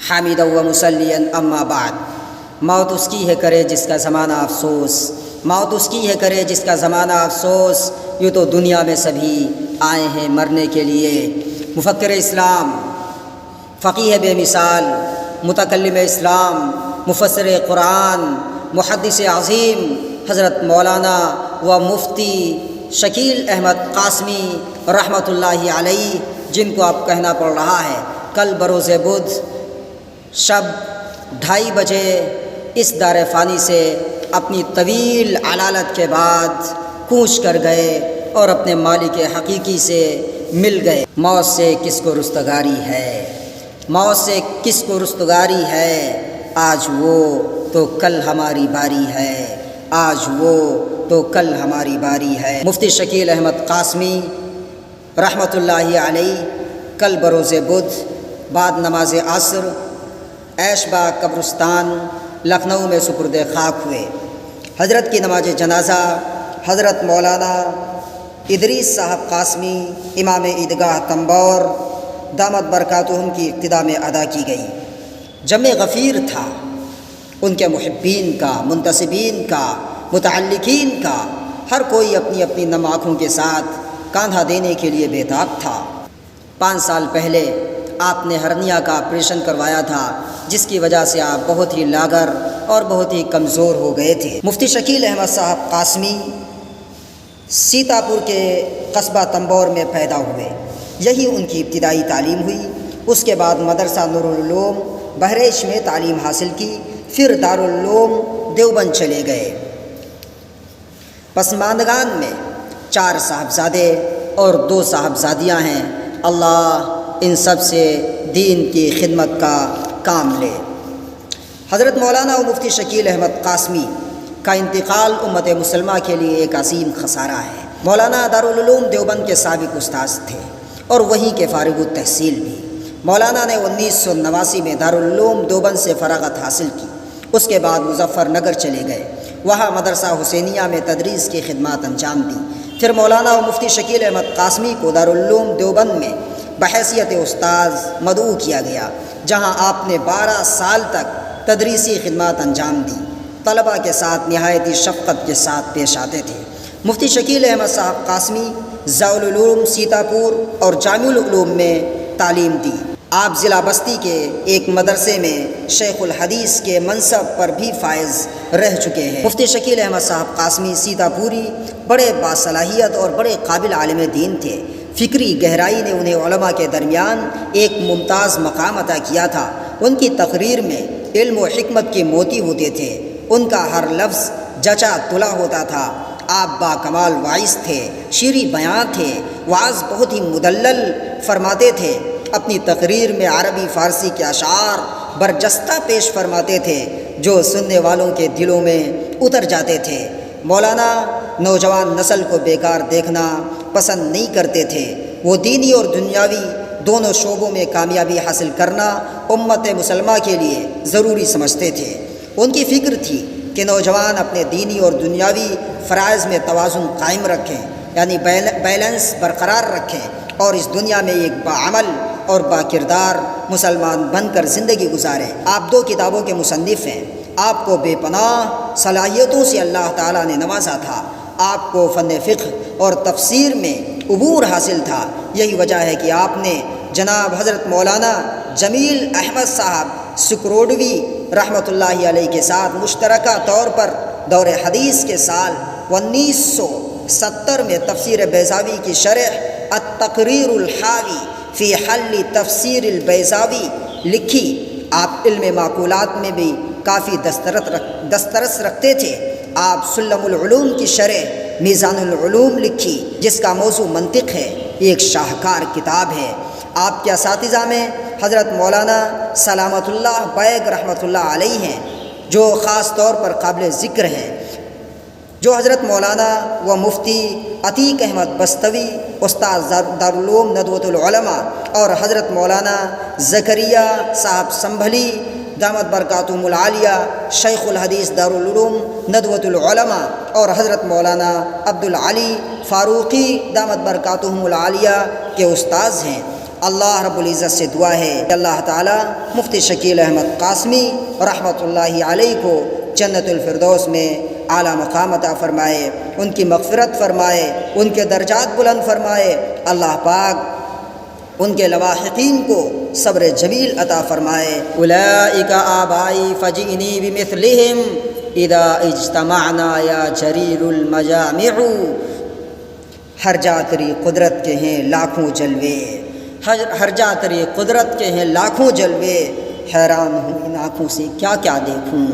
حامدا و مسلین اما بعد۔ موت اس کی ہے کرے جس کا زمانہ افسوس، موت اس کی ہے کرے جس کا زمانہ افسوس، یوں تو دنیا میں سبھی آئے ہیں مرنے کے لیے۔ مفکر اسلام، فقیہ بے مثال، متکلم اسلام، مفسر قرآن، محدث عظیم حضرت مولانا و مفتی شکیل احمد قاسمی رحمۃ اللہ علیہ، جن کو اب کہنا پڑ رہا ہے، کل بروز بدھ شب 2:30 بجے اس دار فانی سے اپنی طویل علالت کے بعد کوچ کر گئے اور اپنے مالک حقیقی سے مل گئے۔ موت سے کس کو رستگاری ہے، موت سے کس کو رستگاری ہے، آج وہ تو کل ہماری باری ہے، آج وہ تو کل ہماری باری ہے۔ مفتی شکیل احمد قاسمی رحمۃ اللہ علیہ کل بروز بدھ بعد نماز عصر عیش باغ قبرستان لکھنؤ میں سپرد خاک ہوئے۔ حضرت کی نماز جنازہ حضرت مولانا ادریس صاحب قاسمی امام عیدگاہ تنبور دامت برکاتہم کی ابتدا میں ادا کی گئی۔ جمع غفیر تھا، ان کے محبین کا، منتسبین کا، متعلقین کا، ہر کوئی اپنی اپنی نم آنکھوں کے ساتھ کاندھا دینے کے لیے بےتاب تھا۔ 5 سال پہلے آپ نے ہرنیا کا آپریشن کروایا تھا، جس کی وجہ سے آپ بہت ہی لاغر اور بہت ہی کمزور ہو گئے تھے۔ مفتی شکیل احمد صاحب قاسمی سیتاپور کے قصبہ تنبور میں پیدا ہوئے، یہی ان کی ابتدائی تعلیم ہوئی۔ اس کے بعد مدرسہ نورالعلوم بہریچ میں تعلیم حاصل کی، پھر دارالعلوم دیوبند چلے گئے۔ پسماندگان میں 4 صاحبزادے اور 2 صاحبزادیاں ہیں۔ اللہ ان سب سے دین کی خدمت کا کام لے۔ حضرت مولانا و مفتی شکیل احمد قاسمی کا انتقال امت مسلمہ کے لیے ایک عظیم خسارہ ہے۔ مولانا دارالعلوم دیوبند کے سابق استاذ تھے اور وہیں کے فارغ التحصیل بھی۔ مولانا نے 1989 میں دارالعلوم دیوبند سے فراغت حاصل کی۔ اس کے بعد مظفر نگر چلے گئے، وہاں مدرسہ حسینیہ میں تدریس کی خدمات انجام دی۔ پھر مولانا و مفتی شکیل احمد قاسمی کو دارالعلوم دیوبند میں بحیثیت استاذ مدعو کیا گیا، جہاں آپ نے 12 سال تک تدریسی خدمات انجام دی۔ طلباء کے ساتھ نہایتی شفقت کے ساتھ پیش آتے تھے۔ مفتی شکیل احمد صاحب قاسمی ضیاء العلوم سیتاپور اور جامع العلوم میں تعلیم دی۔ آپ ضلع بستی کے ایک مدرسے میں شیخ الحدیث کے منصب پر بھی فائز رہ چکے ہیں۔ مفتی شکیل احمد صاحب قاسمی سیتاپوری بڑے باصلاحیت اور بڑے قابل عالم دین تھے۔ فکری گہرائی نے انہیں علماء کے درمیان ایک ممتاز مقام عطا کیا تھا۔ ان کی تقریر میں علم و حکمت کے موتی ہوتے تھے، ان کا ہر لفظ جچا تلا ہوتا تھا۔ آپ با کمال واعظ تھے، شیریں بیاں تھے، وعظ بہت ہی مدلل فرماتے تھے۔ اپنی تقریر میں عربی فارسی کے اشعار برجستہ پیش فرماتے تھے، جو سننے والوں کے دلوں میں اتر جاتے تھے۔ مولانا نوجوان نسل کو بیکار دیکھنا پسند نہیں کرتے تھے۔ وہ دینی اور دنیاوی دونوں شعبوں میں کامیابی حاصل کرنا امت مسلمہ کے لیے ضروری سمجھتے تھے۔ ان کی فکر تھی کہ نوجوان اپنے دینی اور دنیاوی فرائض میں توازن قائم رکھیں، یعنی بیلنس برقرار رکھیں، اور اس دنیا میں ایک باعمل اور با کردار مسلمان بن کر زندگی گزاریں۔ آپ 2 کتابوں کے مصنف ہیں۔ آپ کو بے پناہ صلاحیتوں سے اللہ تعالیٰ نے نوازا تھا۔ آپ کو فن فقہ اور تفسیر میں عبور حاصل تھا۔ یہی وجہ ہے کہ آپ نے جناب حضرت مولانا جمیل احمد صاحب سکروڈوی رحمۃ اللہ علیہ کے ساتھ مشترکہ طور پر دور حدیث کے سال 1970 میں تفسیر بیضاوی کی شرح التقریر الحاوی فی حل تفسیر البیضاوی لکھی۔ آپ علم معقولات میں بھی کافی دسترس رکھتے تھے۔ آپ سلم العلوم کی شرح میزان العلوم لکھی، جس کا موضوع منطق ہے، ایک شاہکار کتاب ہے۔ آپ کے اساتذہ میں حضرت مولانا سلامت اللہ بیگ رحمۃ اللہ علیہ ہیں، جو خاص طور پر قابل ذکر ہیں، جو حضرت مولانا و مفتی عتیق احمد بستوی استاد دارالعلوم ندوۃ العلماء اور حضرت مولانا زکریا صاحب سنبھلی دامت برکاتہم العالیہ شیخ الحدیث دارالعلوم ندوۃ العلماء اور حضرت مولانا عبدالعلی فاروقی دامت برکاتہم العالیہ کے استاذ ہیں۔ اللہ رب العزت سے دعا ہے کہ اللہ تعالیٰ مفتی شکیل احمد قاسمی رحمۃ اللہ علیہ کو جنت الفردوس میں اعلیٰ مقام عطا فرمائے، ان کی مغفرت فرمائے، ان کے درجات بلند فرمائے۔ اللہ پاک ان کے لواحقین کو صبر جمیل عطا فرمائے۔ اولئک آبائی فجئنی بمثلہم اذا اجتمعنا یا جریل المجامع۔ ہر جا تیری قدرت کے ہیں لاکھوں جلوے، ہر جا تیری قدرت کے ہیں لاکھوں جلوے، حیران ہوں ان آنکھوں سے کیا کیا دیکھوں۔